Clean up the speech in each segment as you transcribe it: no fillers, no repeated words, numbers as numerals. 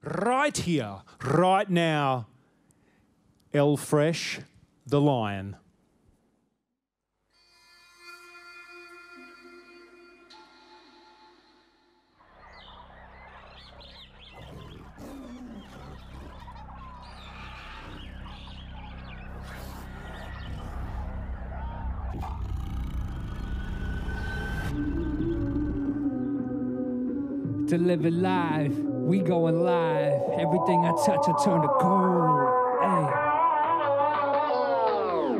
Right here, right now, El Fresh, the Lion. To live it live, we going live. Everything I touch, I turn to gold. Hey.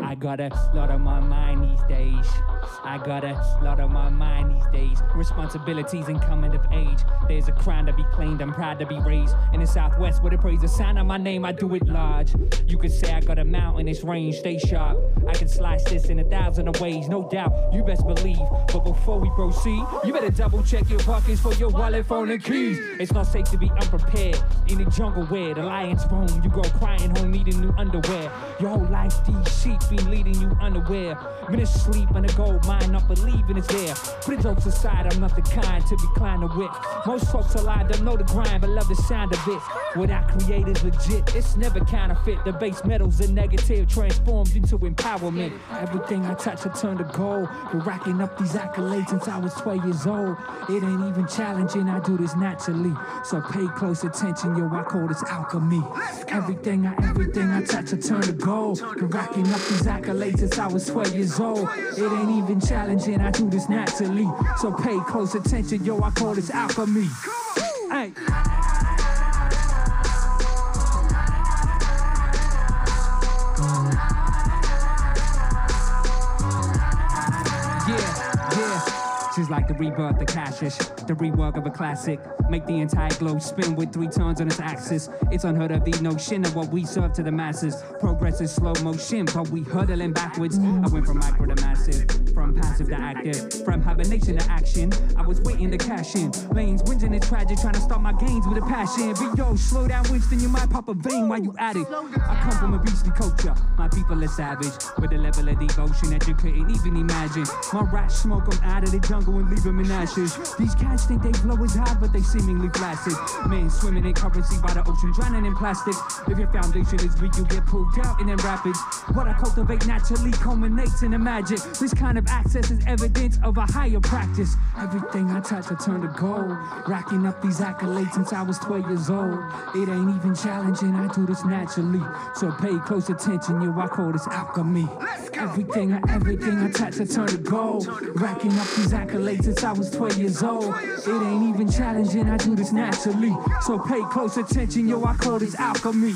I got a lot on my mind these days. I got a lot on my mind these days. Responsibilities and coming of age. There's a crown to be claimed, I'm proud to be raised in the Southwest where they praise the sound of my name, I do it large. You could say I got a mountainous range, stay sharp. I can slice this in 1,000 of ways, no doubt, you best believe. But before we proceed, you better double check your pockets for your wallet, phone and keys. It's not safe to be unprepared in the jungle where the lions roam. You go crying home needing new underwear. Your whole life these sheep been leading you unaware. Been asleep in a gold mine, not believing it's there. Put the jokes aside, I'm not the kind to be climbed to whip. Most folks alive don't know the grind, but love the sound of it. What I create is legit, it's never counterfeit. The base metals are negative, transformed into empowerment. Everything I touch, I turn to gold. Been racking up these accolades since I was 12 years old. It ain't even challenging, I do this naturally. So pay close attention, yo, I call this alchemy. Everything I touch, I turn to gold. Been racking up these accolades since I was 12 years old. It ain't even challenging, I do this naturally. So pay close attention, yo, I call this alchemy. Hey. Just like the rebirth of Cassius, the rework of a classic. Make the entire globe spin with 3 turns on its axis. It's unheard of the notion of what we serve to the masses. Progress is slow motion, but we hurtling backwards. I went from micro to massive, from passive to active, from hibernation to action. I was waiting to cash in. Lanes, whinging and tragic, trying to start my gains with a passion. But yo, slow down, Winston, you might pop a vein while you at it. I come from a beastly culture, my people are savage, with a level of devotion that you couldn't even imagine. My rats smoke them out of the jungle and leave them in ashes. These cats think they blow as high, but they seemingly flaccid. Men swimming in currency by the ocean, drowning in plastic. If your foundation is weak, you get pulled out in them rapids. What I cultivate naturally culminates in the magic. This kind of access is evidence of a higher practice. Everything I touch, I turn to gold. Racking up these accolades since I was 12 years old. It ain't even challenging, I do this naturally. So pay close attention, yo, I call this alchemy. Everything I touch, I turn to gold. Racking up these accolades since I was 12 years old. It ain't even challenging, I do this naturally. So pay close attention, yo, I call this alchemy.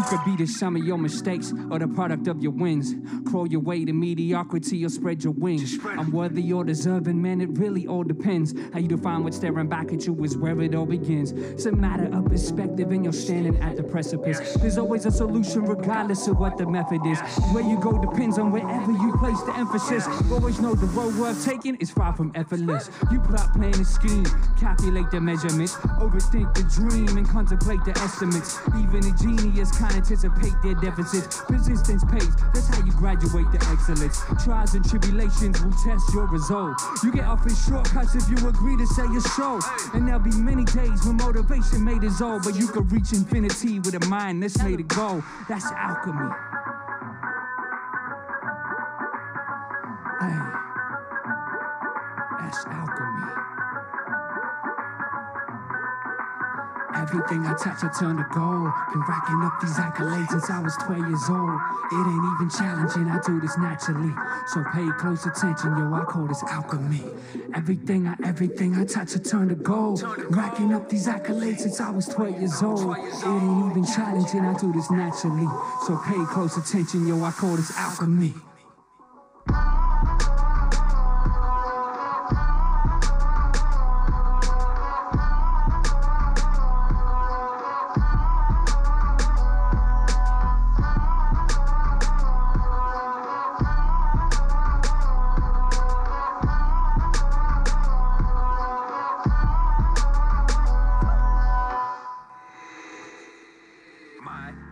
Could be the sum of your mistakes or the product of your wins. Crawl your way to mediocrity or spread your wings. I'm worthy or deserving, man, it really all depends. How you define what's staring back at you is where it all begins. It's a matter of perspective and you're standing at the precipice. There's always a solution regardless of what the method is. Where you go depends on wherever you place the emphasis. Always know the road worth taking is far from effortless. You plot, plan, and scheme, calculate the measurements, overthink the dream and contemplate the estimates. Even a genius can't anticipate their deficits. Persistence pays, that's how you graduate to excellence. Trials and tribulations will test your resolve. You get off in shortcuts if you agree to sell your soul. And there'll be many days when motivation may dissolve, but you can reach infinity with a mind that's made of gold. That's alchemy. Hey, that's alchemy. Everything I touch, I turn to gold. Been racking up these accolades since I was 12 years old. It ain't even challenging, I do this naturally. So pay close attention, yo, I call this alchemy. Everything I touch, I turn to gold. Racking up these accolades since I was 12 years old. It ain't even challenging, I do this naturally. So pay close attention, yo, I call this alchemy.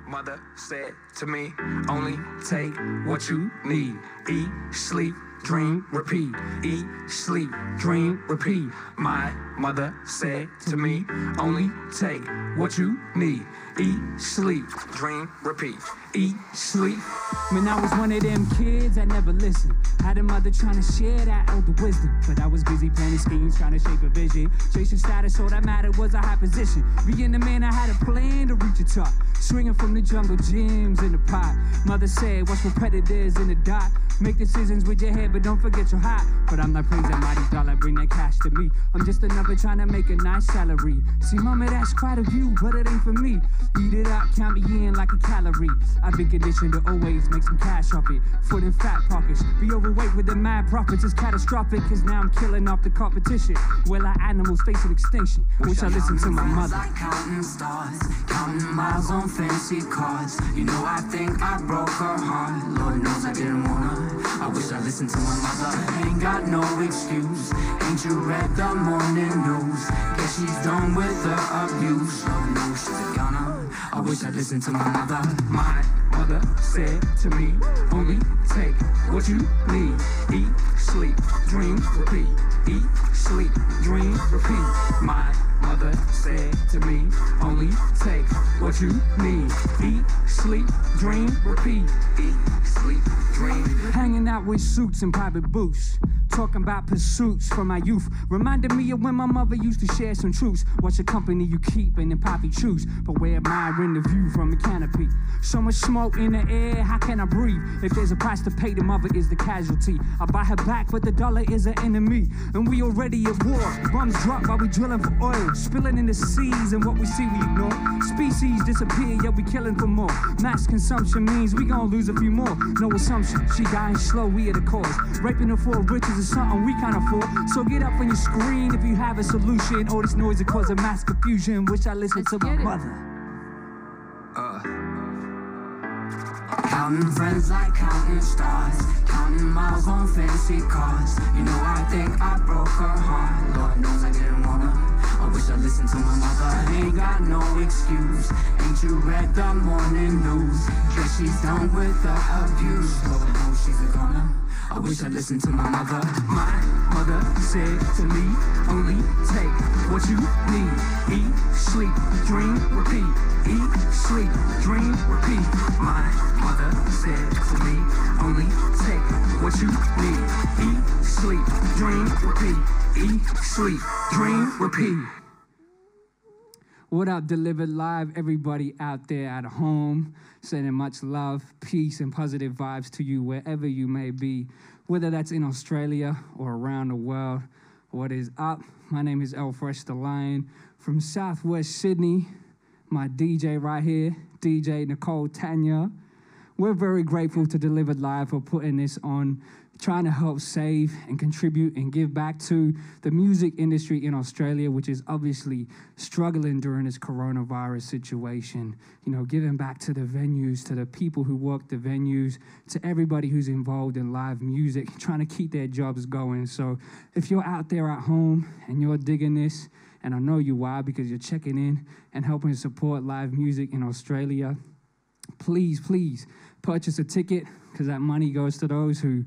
Mother said to me, only take what you need. Eat, sleep, dream, repeat. Eat, sleep, dream, repeat. My mother said to me, only take what you need. Eat, sleep, dream, repeat. Eat, sleep. When I was one of them kids, I never listened. Had a mother trying to share that elder wisdom, but I was busy planning schemes, trying to shape a vision. Chasing status, all that mattered was a high position. Being the man, I had a plan to reach the top. Swinging from the jungle gyms in the pot. Mother said, watch for predators in the dark. Make decisions with your head, but don't forget your heart. But I'm not praising mighty dollar, bring that cash to me. I'm just another trying to make a nice salary. See, mama, that's quite a view, but it ain't for me. Eat it up, count me in like a calorie. I've been conditioned to always make some cash off it. Foot in fat pockets. Be overweight with the mad profits is catastrophic, cause now I'm killing off the competition. Well, like animals facing extinction. Wish I listened to my mother. Like counting stars, counting miles on fancy cars. You know, I think I broke her heart. Lord knows I didn't wanna. I wish I listened to my mother. Ain't got no excuse. Ain't you read the morning news? Guess she's done with the abuse. Lord knows she's a goner. I wish I listened to my mother. My mother said to me, only take what you need. Eat, sleep, dream, repeat. Eat, sleep, dream, repeat. My mother said to me, only take what you need. Eat, sleep, dream, repeat. Eat, sleep, dream. Hanging out with suits and private booths. Talking about pursuits from my youth. Reminded me of when my mother used to share some truths. Watch the company you keep and then poppy choose. But we're admiring the view from the canopy. So much smoke in the air, how can I breathe? If there's a price to pay, the mother is the casualty. I buy her back, but the dollar is an enemy. And we already at war. Bombs drop while we drilling for oil. Spilling in the seas, and what we see we ignore. Species disappear, yet we killing for more. Mass consumption means we gon' lose a few more. No assumption, she dying slow, we are the cause. Raping her for riches is something we can't afford. So get up on your screen if you have a solution. All this noise will cause a mass confusion. Wish I listened to my mother. Counting friends like counting stars, counting miles on fancy cars. You know, I think I broke her heart. Lord knows I didn't wanna. I wish I listened to my mother. Ain't got no excuse. Ain't you read the morning news? Guess she's done with the abuse. Lord knows she's a goner. I wish I listened to my mother. My mother said to me, only take what you need. Eat, sleep, dream, repeat. Eat, sleep, dream, repeat. My mother said to me, only take what you need. Eat, sleep, dream, repeat. Eat, sleep, dream, repeat. What up, Delivered Live, everybody out there at home, sending much love, peace, and positive vibes to you wherever you may be, whether that's in Australia or around the world. What is up? My name is Elfresh the Lion from Southwest Sydney. My DJ right here, DJ Nicole Tanya. We're very grateful to Delivered Live for putting this on, trying to help save and contribute and give back to the music industry in Australia, which is obviously struggling during this coronavirus situation. You know, giving back to the venues, to the people who work the venues, to everybody who's involved in live music, trying to keep their jobs going. So if you're out there at home and you're digging this, and I know you are because you're checking in and helping support live music in Australia, please, please purchase a ticket, because that money goes to those who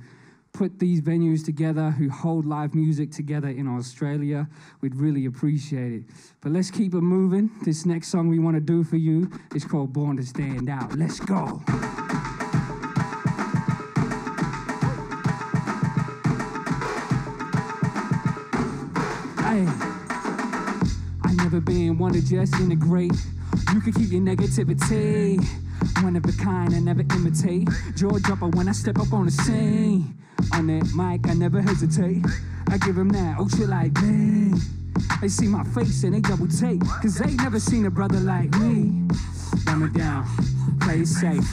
put these venues together, who hold live music together in Australia. We'd really appreciate it. But let's keep it moving. This next song we want to do for you is called Born to Stand Out. Let's go. Hey, I never been one to just integrate. You can keep your negativity. One of a kind, I never imitate. Jaw dropper when I step up on the scene. On that mic, I never hesitate. I give them that, oh shit like me. They see my face and they double take, cause they never seen a brother like me. Dumb it down, play it safe.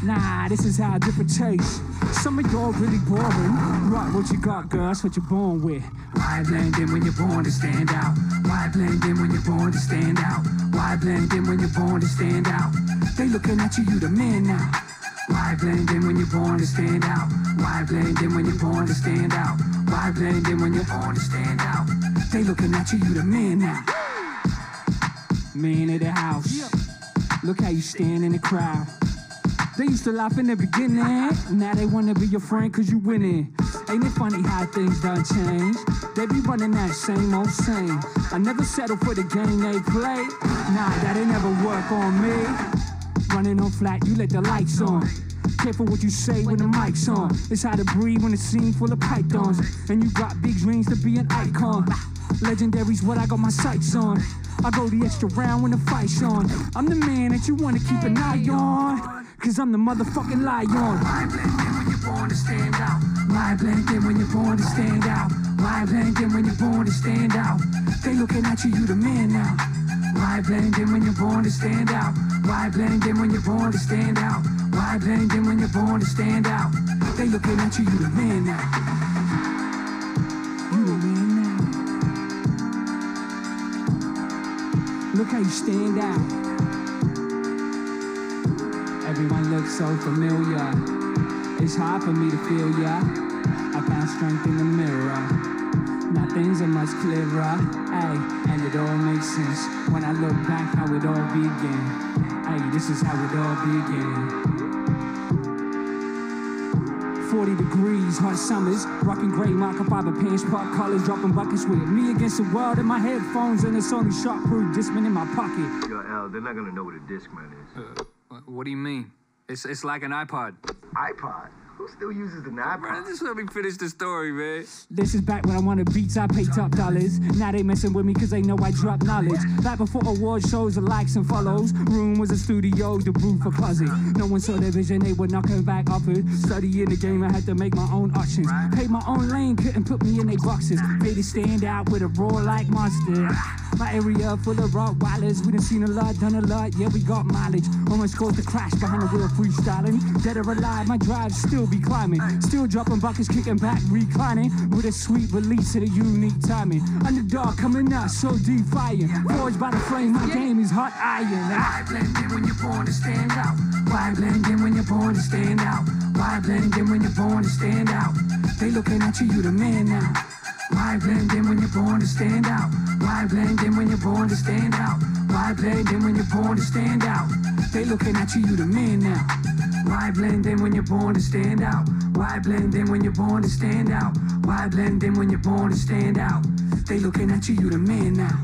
Nah, this is how different taste. Some of y'all really boring. Right, what you got, girl, that's what you're born with. Why blend in when you're born to stand out? Why blend in when you're born to stand out? Why blend in when you're born to stand out? They looking at you, you the man now. Why blend in when you're born to stand out? Why blend in when you're born to stand out? Why blend in when you're born to stand out? They looking at you, you the man now. Man of the house. Look how you stand in the crowd. They used to laugh in the beginning, now they wanna be your friend cause you winning. Ain't it funny how things done change? They be running that same old same. I never settle for the game they play. Nah, that ain't never work on me. Running on flat, you let the lights on. Careful what you say when the mic's on. It's how to breathe when the scene full of pythons. And you got big dreams to be an icon. Legendary's what I got my sights on. I go the extra round when the fight's on. I'm the man that you wanna keep an eye on. Cause I'm the motherfucking lion. Why blend in when you're born to stand out? Why blend in when you're born to stand out? Why blend in when you're born to stand out? They looking at you, you the man now. Why blend in when you're born to stand out? Why blend in when you're born to stand out? Why blend in when you're born to stand out? They looking at you, you the man now. You the man now. Look how you stand out. Everyone looks so familiar. It's hard for me to feel ya. I found strength in the mirror. Now things are much clearer, ay, and it all makes sense when I look back how it all began. Ay, this is how it all began. 40 degrees, hot summers, rocking gray microfiber pants, pop collars, dropping buckets with me against the world in my headphones and it's only shot-proof Discman in my pocket. Yo, Al, they're not gonna know what a Discman is. What do you mean? It's like an iPod. iPod? Who still uses an iPod? Man, just let me finish the story, man. This is back when I wanted beats, I paid top dollars. Now they messing with me cause they know I drop knowledge. Back before award shows, the likes and follows. Room was a studio, the booth for Cuzzy. No one saw their vision, they were knocking back offers. Studying the game, I had to make my own options. Paid my own lane, couldn't put me in they boxes. Made it stand out with a roar like monster. My area full of Rottweilers. We done seen a lot, done a lot, yeah, we got mileage. Almost caused a crash behind the wheel freestyling. Dead or alive, my drive still be climbing. Still dropping buckets, kicking back, reclining. With a sweet release of the unique timing. Underdog coming out, so defiant. Forged by the flame, my game is hot iron. Why blend in when you're born to stand out? Why blend in when you're born to stand out? Why blend in when you're born to stand out? They looking at you, you the man now. Why blend in when you're born to stand out? Why blend in when you're born to stand out? Why blend in when you're born to stand out? They looking at you, you the man now. Why blend in when you're born to stand out? Why blend in when you're born to stand out? Why blend in when you're born to stand out? They looking at you, you the man now.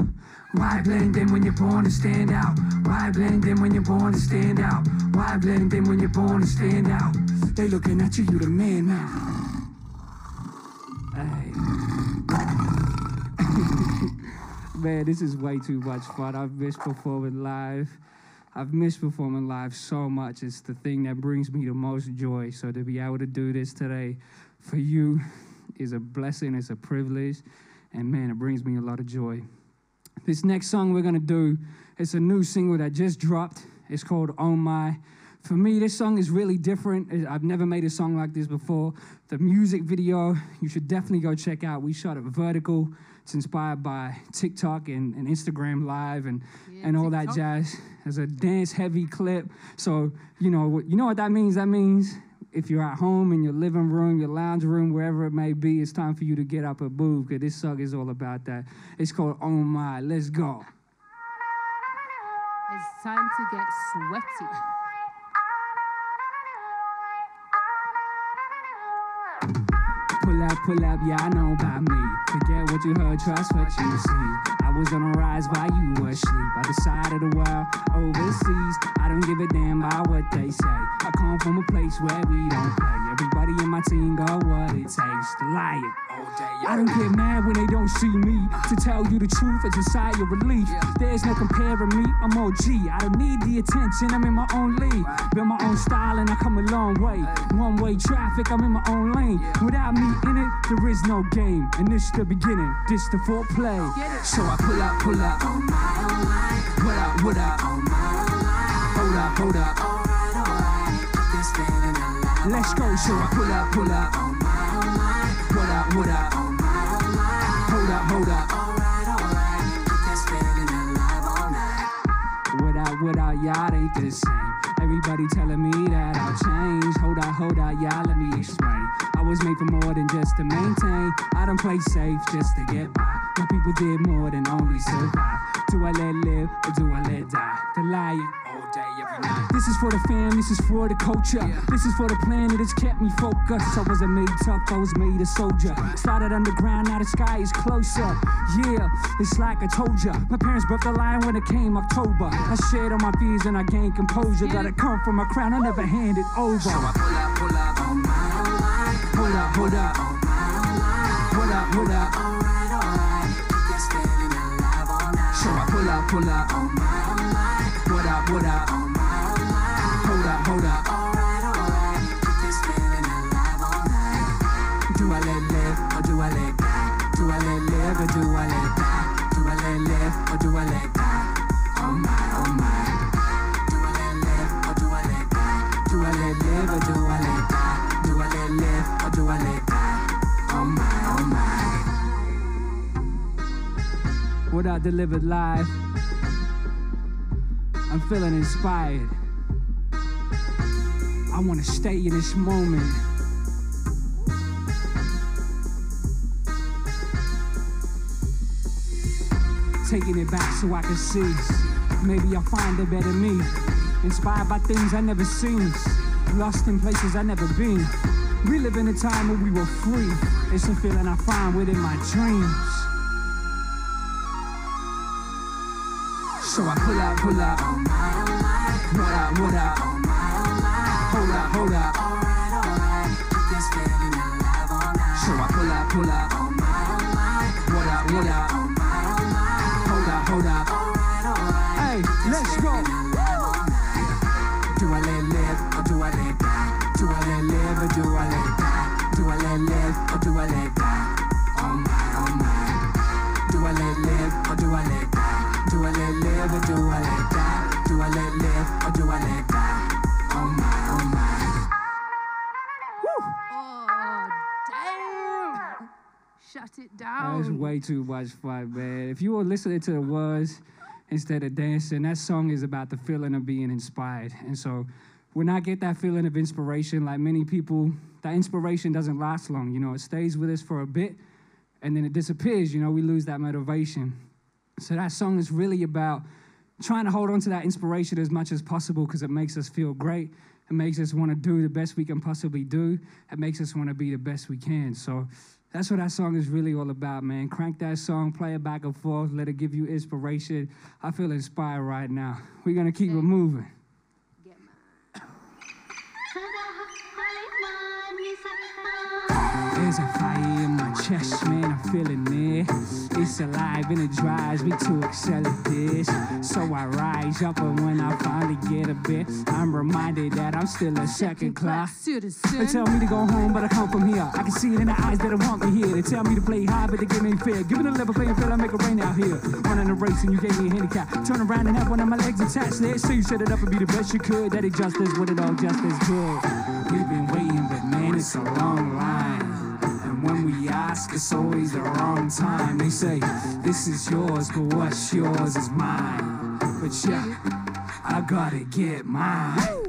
Why blend in when you're born to stand out? Why blend in when you're born to stand out? Why blend in when you're born to stand out? They looking at you, you the man now. Hey. Man, this is way too much fun. I've missed performing live. I've missed performing live so much. It's the thing that brings me the most joy. So to be able to do this today for you is a blessing, it's a privilege, and man, it brings me a lot of joy. This next song we're gonna do, it's a new single that just dropped. It's called Oh My. For me, this song is really different. I've never made a song like this before. The music video, you should definitely go check out. We shot it vertical. It's inspired by TikTok and Instagram Live and all that jazz. There's a dance-heavy clip. So, you know what that means? That means if you're at home, in your living room, your lounge room, wherever it may be, it's time for you to get up and move, because this song is all about that. It's called Oh My. Let's go. It's time to get sweaty. Pull up, yeah, I know about me. Forget what you heard, trust what you see. I was on a rise while you were asleep. By the side of the world, overseas. I don't give a damn about what they say. I come from a place where we don't play. Everybody in my team got what it takes to lie it all day. I don't get mad when they don't see me. To tell you the truth, it's a sigh of relief. There's no comparing me, I'm OG. I don't need the attention, I'm in my own league. Build my own style and I come a long way. One-way traffic, I'm in my own lane. Without me in it, there is no game. And this the beginning, this the foreplay. So I pull up. Oh my, oh my. What up? Oh my, oh my. Hold up. Alright. This feeling alive. Let's go, so I pull up. Oh my, oh my. What up? Oh my, oh my. Hold up. Alright. This feeling alive all night. What up, y'all ain't the same. Everybody telling me that I'll change. Hold up, y'all, let me explain. I was made for more than just to maintain. I don't play safe just to get by. My people did more than only survive. Do I let live or do I let die? The lying all day, every This is for the fam, this is for the culture. This is for the plan that has kept me focused. I wasn't made tough, I was made a soldier. Started underground, now the sky is closer. Yeah, it's like I told ya. My parents broke the line when it came October. I shared all my fears and I gained composure. Gotta come from my crown, I never hand it over. So I pull up, oh my, oh my. Hold up, hold up, oh my, oh my. Hold up, hold up, alright. Keep this feeling alive all night. So I pull up, oh my, oh my. What up, oh my, oh my. Hold up, alright. Keep this feeling alive all night. Do I let live or do I let die? Do I let live or do I let die? Do I let live or do I let die? Oh my, oh my. Do I let live or do I let die? Do I let live or do I let die? Do I let live or do I let die? Oh my, oh my. What I delivered live, I'm feeling inspired. I wanna stay in this moment. Taking it back so I can see. Maybe I'll find a better me. Inspired by things I never seen. Lost in places I never been. We live in a time when we were free. It's a feeling I find within my dreams. So I pull up, oh my, oh my. What up, what up, oh my, oh my. Hold up, hold up, alright. Keep this feeling alive all night. So I pull up, oh my, oh my. What up, oh my, oh my. Hold up, alright. Hey, let's go. Do I let live or do I let die? Do I let live or do I let die? Do I let live or do I let die? Oh my, oh my. Do I let live or do I let die? Do I let live or do I let die? Do I let live or do I let die? Oh my, oh my. Oh, damn. Shut it down. That was way too much fun, man. If you were listening to the words instead of dancing, that song is about the feeling of being inspired. And so when I get that feeling of inspiration, like many people, that inspiration doesn't last long. You know, it stays with us for a bit and then it disappears. You know, we lose that motivation. So that song is really about trying to hold on to that inspiration as much as possible because it makes us feel great. It makes us want to do the best we can possibly do. It makes us want to be the best we can. So that's what that song is really all about, man. Crank that song, play it back and forth, let it give you inspiration. I feel inspired right now. We're going to keep it moving. Get mine. There's a fire in my chest, man, I'm feeling it. It's alive and it drives me to excel at this. So I rise up and when I finally get a bit, I'm reminded that I'm still a second class citizen. They tell me to go home, but I come from here. I can see it in the eyes that want me here. They tell me to play high, but they give me fear. Given a level playing field, I make it rain out here. Running a race and you gave me a handicap. Turn around and have one of my legs attached there. So you set it up and be the best you could. That it just is what it all just is good. We've been waiting, but man, it's a long line. And when we ask, it's always the wrong time. They say, this is yours, but what's yours is mine. But yeah, I gotta get mine.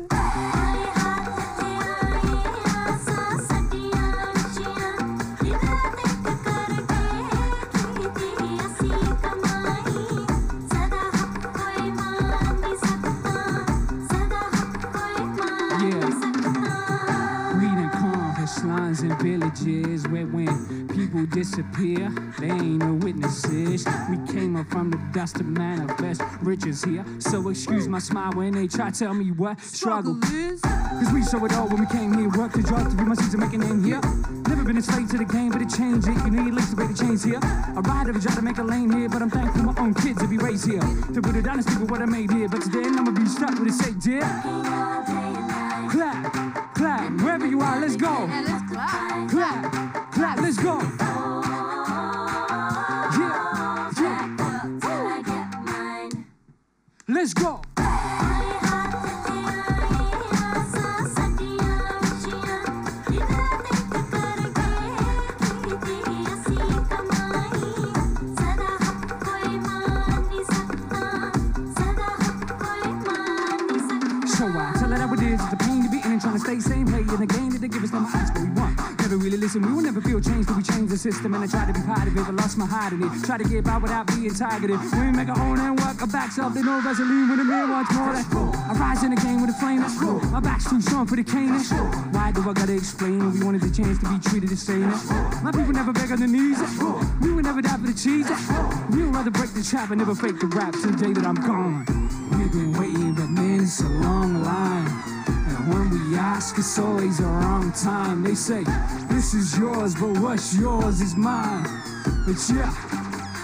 Lines and villages where when people disappear, they ain't no witnesses. We came up from the dust to manifest riches here. So excuse my smile when they try to tell me what struggle is. Cause we show it all when we came here. Work the job to be my seeds and make a name here. Never been a slave to the game, but it changed it. You need links to break the chains here. I ride every try to make a lane here, but I'm thankful my own kids to be raised here. To build a dynasty with what I made here. But today I'ma be stuck with a safe dear. Clap, clap, wherever you are, let's go. Yeah, let's clap. Clap, clap, let's go. Yeah, yeah. Let's go. So I tell it how it is. It's a pain to be in and trying to stay same. Hey, in the game that they give us no eyes, but we want. never really listen. We will never feel changed till we change the system. And I tried to be part of it, but lost my heart in it. Try to get by without being targeted. We make our own and work our backs up. They know Vaseline when the man wants more. Let's go. I rise in the game with a flame. Let's go. My back's too strong for the cane. Let's go. Why do I gotta explain? We wanted the chance to be treated the same. Let's go. My people never beg on their knees. Let's go. We will never die for the cheese. Let's go. We would rather break the trap and never fake the rap till the day that I'm gone. We've been waiting, but man, it's a long line. And when we ask, it's always the wrong time. They say, this is yours, but what's yours is mine. But yeah,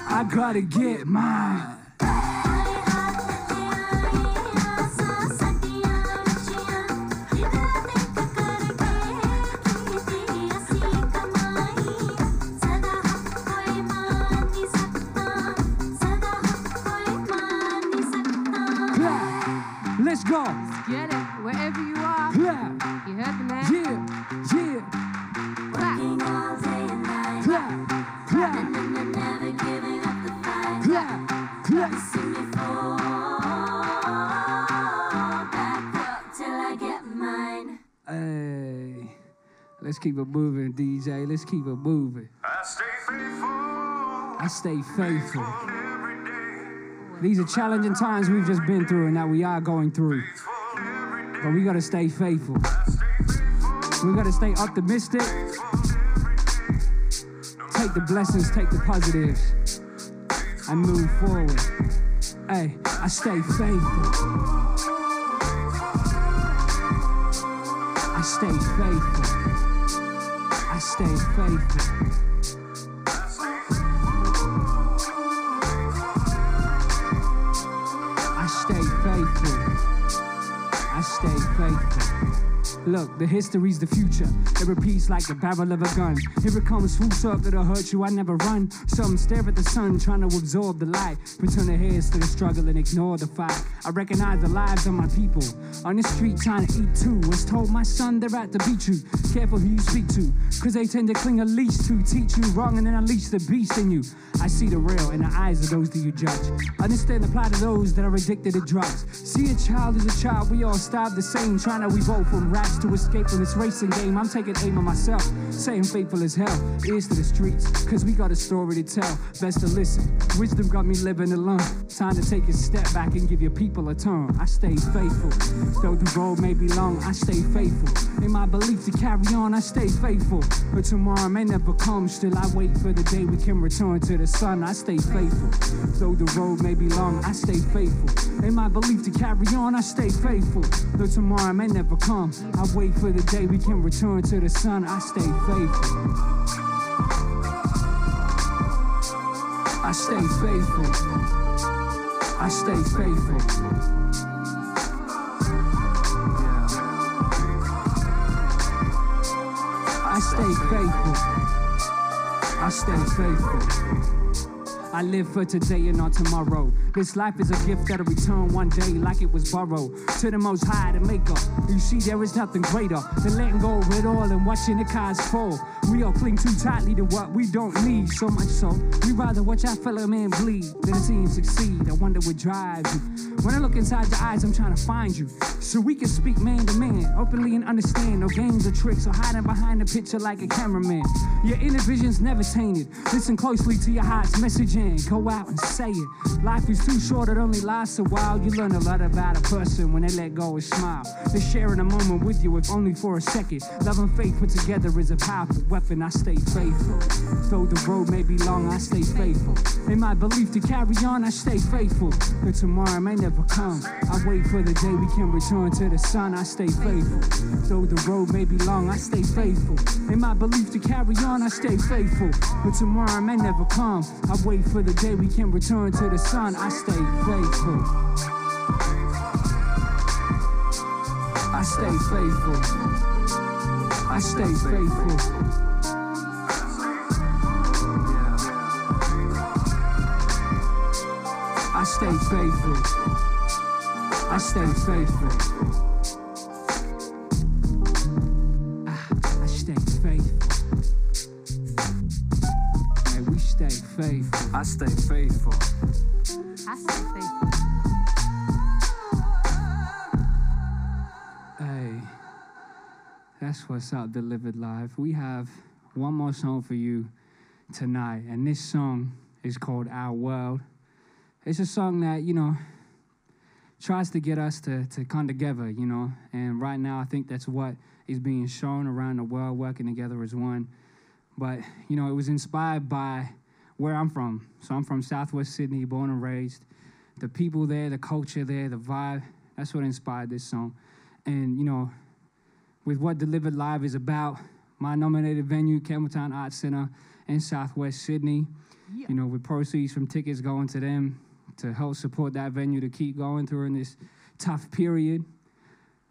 I gotta get mine. Let's go. Get it, wherever you are. Clap. You heard the man. Yeah, yeah. Clap. all day and night. Clap, clap, And never giving up the fight. clap, clap. See me fall back up till I get mine. Hey, let's keep it moving, DJ. Let's keep it moving. I stay faithful. I stay faithful. Every day. These are challenging times we've just been through and that we are going through. But we gotta stay faithful. We gotta stay optimistic. Take the blessings, take the positives, and move forward. Hey, I stay faithful. I stay faithful. I stay faithful. I stay faithful. I stay faithful. Look, the history's the future. It repeats like the barrel of a gun. Here it comes full circle to hurt you. I never run. Some stare at the sun, trying to absorb the light. But turn their heads to the struggle and ignore the fight. I recognize the lives of my people on the street trying to eat too. Was told my son they're out to beat you. Careful who you speak to, cause they tend to cling a leash to teach you wrong and then unleash the beast in you. I see the real in the eyes of those that you judge. Understand the plight of those that are addicted to drugs. See a child is a child, we all starve the same. Trying to evolve from rats to escape from this racing game. I'm taking aim on myself, saying faithful as hell. Ears to the streets, cause we got a story to tell. Best to listen, wisdom got me living alone. Time to take a step back and give your people a turn. I stay faithful, though the road may be long, I stay faithful. In my belief to carry on, I stay faithful. But tomorrow may never come, still I wait for the day we can return to the sun. I stay faithful, though the road may be long, I stay faithful. In my belief to carry on, I stay faithful. Though tomorrow may never come, I wait for the day we can return to the sun. I stay faithful. I stay faithful. I stay faithful. I stay faithful. I stay faithful. I live for today and not tomorrow. This life is a gift that'll return one day like it was borrowed. To the most high to make up. You see, there is nothing greater than letting go of it all and watching the cars fall. We all cling too tightly to what we don't need. So much so, we rather watch our fellow man bleed than see him succeed. I wonder what drives you. When I look inside your eyes, I'm trying to find you. So we can speak man to man, openly and understand. No games or tricks or hiding behind a picture like a cameraman. Your inner vision's never tainted. Listen closely to your heart's message and go out and say it. Life is too short, it only lasts a while. You learn a lot about a person when they let go and smile. They're sharing a moment with you, if only for a second. Love and faith put together is a powerful weapon. I stay faithful. Though the road may be long, I stay faithful. In my belief to carry on, I stay faithful. But tomorrow may never come. I wait for the day we can return to the sun. I stay faithful. Though the road may be long, I stay faithful. In my belief to carry on, I stay faithful. But tomorrow may never come. I wait for the day we can return to the sun. I stay faithful. I stay faithful. I stay faithful. I stay faithful. I stay faithful. I stay faithful. Hey, we stay faithful. I stay faithful. I stay faithful. That's what's up, Delivered Live. We have one more song for you tonight, and this song is called Our World. It's a song that, tries to get us to come together, and right now I think that's what is being shown around the world, working together as one. But, it was inspired by where I'm from. So I'm from Southwest Sydney, born and raised. The people there, the culture there, the vibe, that's what inspired this song. And, with what Delivered Live is about, my nominated venue, Campbelltown Arts Centre in Southwest Sydney, with proceeds from tickets going to them to help support that venue to keep going during this tough period.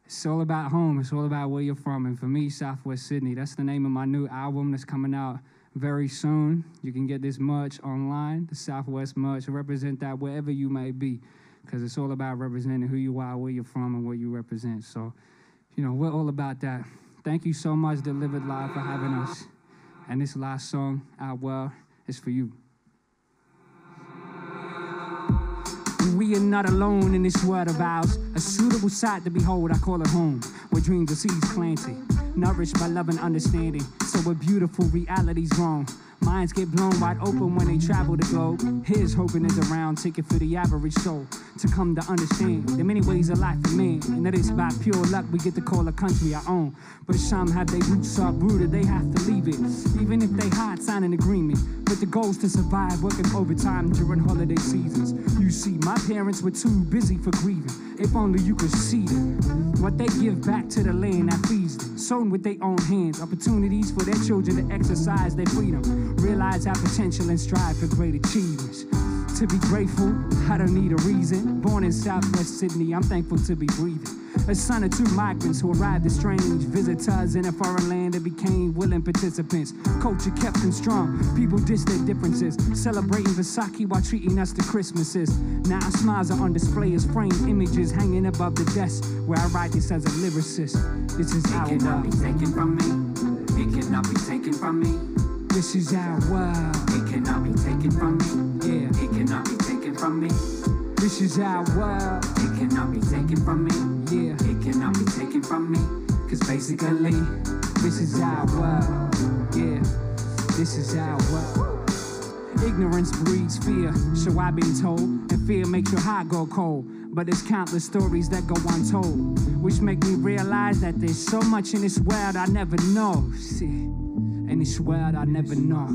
It's all about home. It's all about where you're from. And for me, Southwest Sydney, that's the name of my new album that's coming out very soon. You can get this merch online, the Southwest merch, and represent that wherever you may be, because it's all about representing who you are, where you're from, and what you represent. So, we're all about that. Thank you so much, Delivered Live, for having us. And this last song, Our World, is for you. We are not alone in this world of ours. A suitable sight to behold, I call it home, where dreams are seeds planted, nourished by love and understanding. So where beautiful reality's grown, minds get blown wide open when they travel the globe. Here's hoping is a round ticket for the average soul to come to understand the many ways of life for man, and that it's by pure luck we get to call a country our own. But some have their roots uprooted, they have to leave it, even if they hide, sign an agreement. But the goal's to survive, working overtime during holiday seasons. You see, my parents were too busy for grieving. If only you could see them, what they give back to the land that feeds them, sown with their own hands, opportunities for their children to exercise their freedom, realize our potential and strive for great achievements. To be grateful, I don't need a reason. Born in Southwest Sydney, I'm thankful to be breathing. A son of two migrants who arrived as strange visitors in a foreign land that became willing participants. Culture kept them strong, people dissed their differences, celebrating Versace while treating us to Christmases. Now our smiles are on display as framed images hanging above the desk, where I write this as a lyricist. This is our world. It cannot be taken from me. It cannot be taken from me. This is our world. It cannot be taken from me. Yeah. It cannot be taken from me. This is our world. It cannot be taken from me. Yeah. It cannot be taken from me. Cause basically, this is our world. Yeah. This is our world. Ignorance breeds fear, so I've been told. And fear makes your heart go cold. But there's countless stories that go untold, which make me realize that there's so much in this world I never know. See. In this world I never know.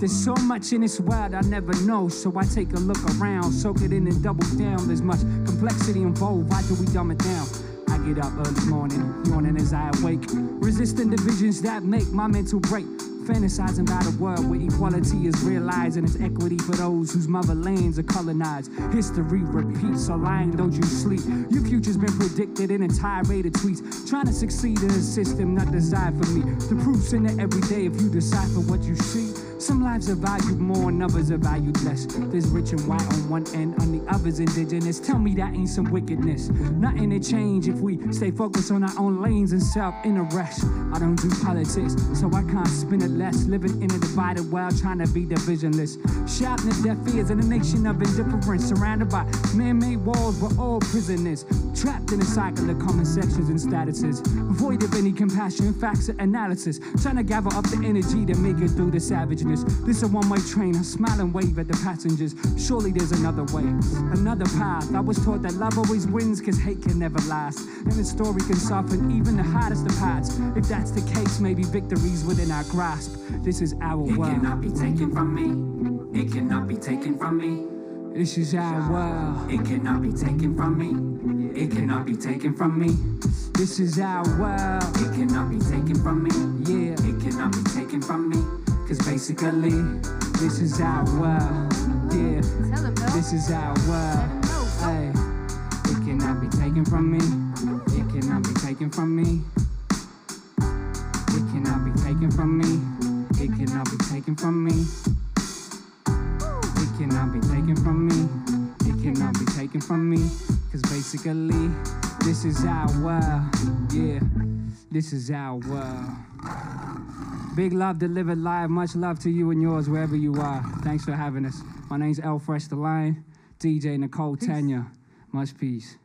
There's so much in this world I never know. So I take a look around, soak it in and double down. There's much complexity involved, why do we dumb it down? I get up early morning, yawning as I awake, resisting divisions that make my mental break. Fantasizing about a world where equality is realized and it's equity for those whose motherlands are colonized. History repeats, so lying don't you sleep. Your future's been predicted in a tirade of tweets, trying to succeed in a system not designed for me. The proof's in it every day if you decipher what you see. Some lives are valued more and others are valued less. There's rich and white on one end, on the other's indigenous. Tell me that ain't some wickedness. Nothing to change if we stay focused on our own lanes and self-interest. I don't do politics, so I can't spin it less. Living in a divided world, trying to be divisionless. Shouting at deaf ears in a nation of indifference, surrounded by man-made walls, we're all prisoners. Trapped in a cycle of common sections and statuses, void of any compassion, facts, or analysis. Trying to gather up the energy to make it through the savageness. This is a one-way train, I smile and wave at the passengers. Surely there's another way, another path. I was taught that love always wins, cause hate can never last. And the story can soften even the hardest of hearts. If that's the case, maybe victory's within our grasp. This is our world. It cannot be taken from me. It cannot be taken from me. This is our world. It cannot be taken from me. It cannot be taken from me. This is our world. It cannot be taken from me. Yeah. It cannot be taken from me. Cause basically, this is our world. Yeah. This is our world. Hey. It cannot be taken from me. It cannot be taken from me. It cannot be taken from me. It cannot be taken from me. It cannot be taken from me. It cannot be taken from me. Cause basically, this is our world. Yeah, this is our world. Big love Delivered Live. Much love to you and yours wherever you are. Thanks for having us. My name's L Fresh the Lion, DJ Nicole Tanya. Much peace.